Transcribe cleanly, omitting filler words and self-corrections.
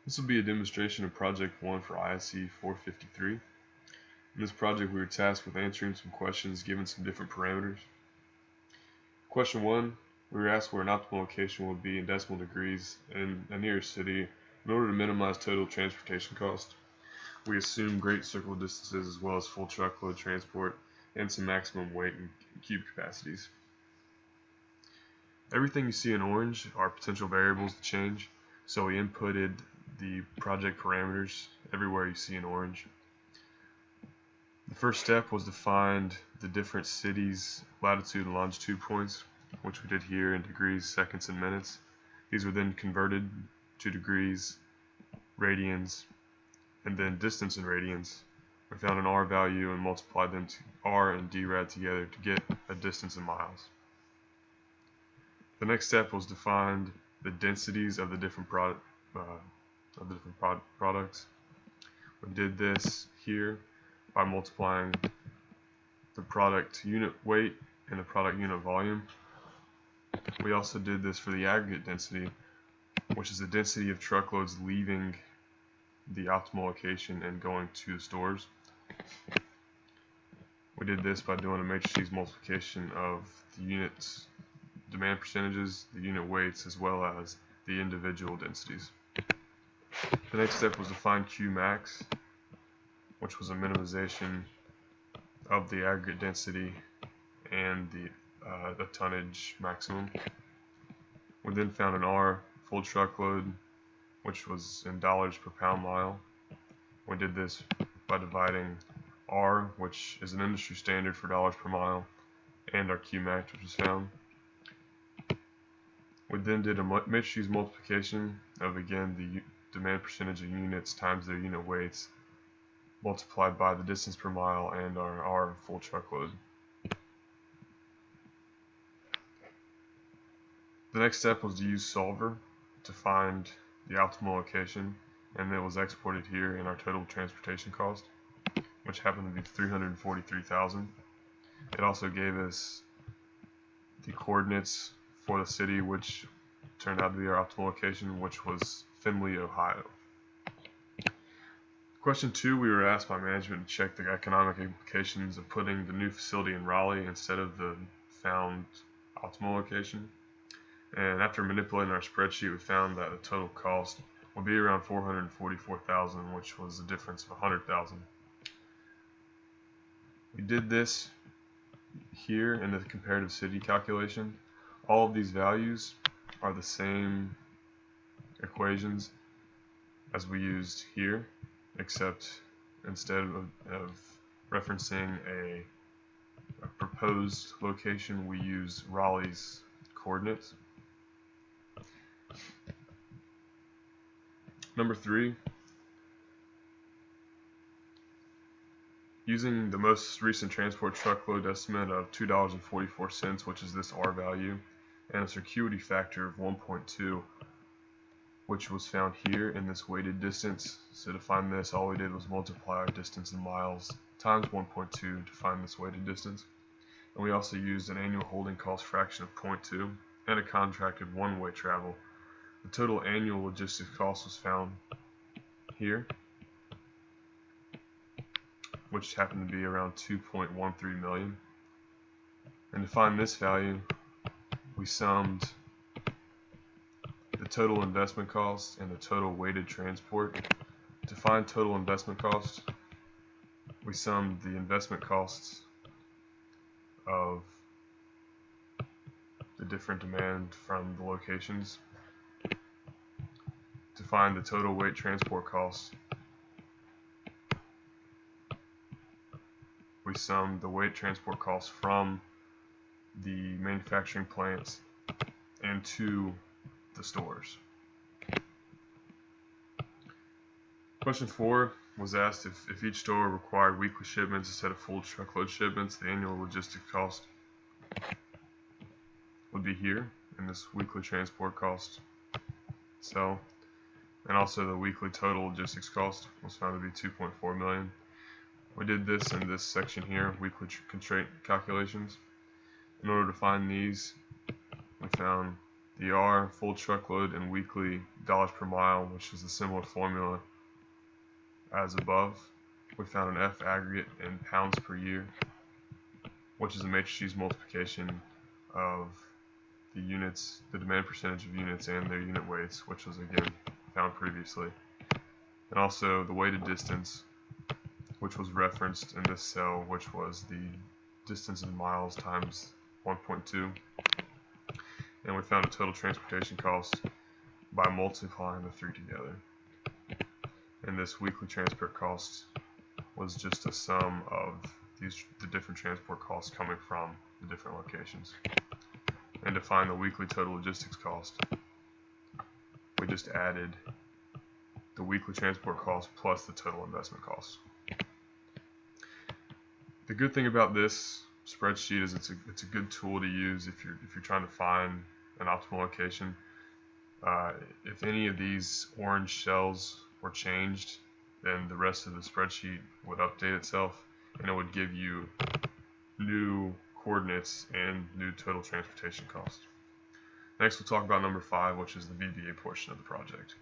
This will be a demonstration of Project 1 for ISE 453. In this project, we were tasked with answering some questions given some different parameters. Question 1, we were asked where an optimal location would be in decimal degrees in a nearest city in order to minimize total transportation cost. We assume great circle distances as well as full truckload transport and some maximum weight and cube capacities. Everything you see in orange are potential variables to change, so we inputted the project parameters everywhere you see in orange. The first step was to find the different cities' latitude and longitude points, which we did here in degrees, seconds, and minutes. These were then converted to degrees, radians, and then distance in radians. We found an R value and multiplied them to R and D rad together to get a distance in miles. The next step was to find the densities of the different products. We did this here by multiplying the product unit weight and the product unit volume. We also did this for the aggregate density, which is the density of truckloads leaving the optimal location and going to the stores. We did this by doing a matrices multiplication of the units demand percentages, the unit weights, as well as the individual densities. The next step was to find Q max, which was a minimization of the aggregate density and the tonnage maximum. We then found an R full truckload, which was in dollars per pound mile. We did this by dividing R, which is an industry standard for dollars per mile, and our Q max, which was found. We then did a matrices multiplication of, again, the demand percentage of units times their unit weights multiplied by the distance per mile and our R full truckload. The next step was to use Solver to find the optimal location, and it was exported here in our total transportation cost, which happened to be $343,000. It also gave us the coordinates for the city, which turned out to be our optimal location, which was Findlay, Ohio. Question 2, we were asked by management to check the economic implications of putting the new facility in Raleigh instead of the found optimal location. And after manipulating our spreadsheet, we found that the total cost would be around $444,000, which was a difference of $100,000. We did this here in the comparative city calculation. All of these values are the same equations as we used here, except instead of referencing a proposed location, we use Raleigh's coordinates. Number 3, using the most recent transport truckload estimate of $2.44, which is this R value, and a circuity factor of 1.2, which was found here in this weighted distance. So to find this, all we did was multiply our distance in miles times 1.2 to find this weighted distance. And we also used an annual holding cost fraction of 0.2 and a contracted one-way travel. The total annual logistics cost was found here, which happened to be around $2.13 million. And to find this value, we summed the total investment cost and the total weighted transport. To find total investment cost, we summed the investment costs of the different demand from the locations. To find the total weight transport cost, we summed the weight transport costs from the manufacturing plants and to the stores. Question 4 was asked if each store required weekly shipments instead of full truckload shipments, the annual logistics cost would be here in this weekly transport cost cell, and also the weekly total logistics cost was found to be $2.4 million. We did this in this section here, weekly constraint calculations. In order to find these, we found The R, full truckload and weekly dollars per mile, which is a similar formula as above. We found an F aggregate in pounds per year, which is a matrices multiplication of the units, the demand percentage of units and their unit weights, which was again found previously. And also the weighted distance, which was referenced in this cell, which was the distance in miles times 1.2. And we found a total transportation cost by multiplying the three together. And this weekly transport cost was just a sum of the different transport costs coming from the different locations. And to find the weekly total logistics cost, we just added the weekly transport cost plus the total investment cost. The good thing about this spreadsheet is it's a good tool to use if you're trying to find an optimal location. If any of these orange cells were changed, then the rest of the spreadsheet would update itself and it would give you new coordinates and new total transportation cost. Next we'll talk about number 5, which is the VBA portion of the project.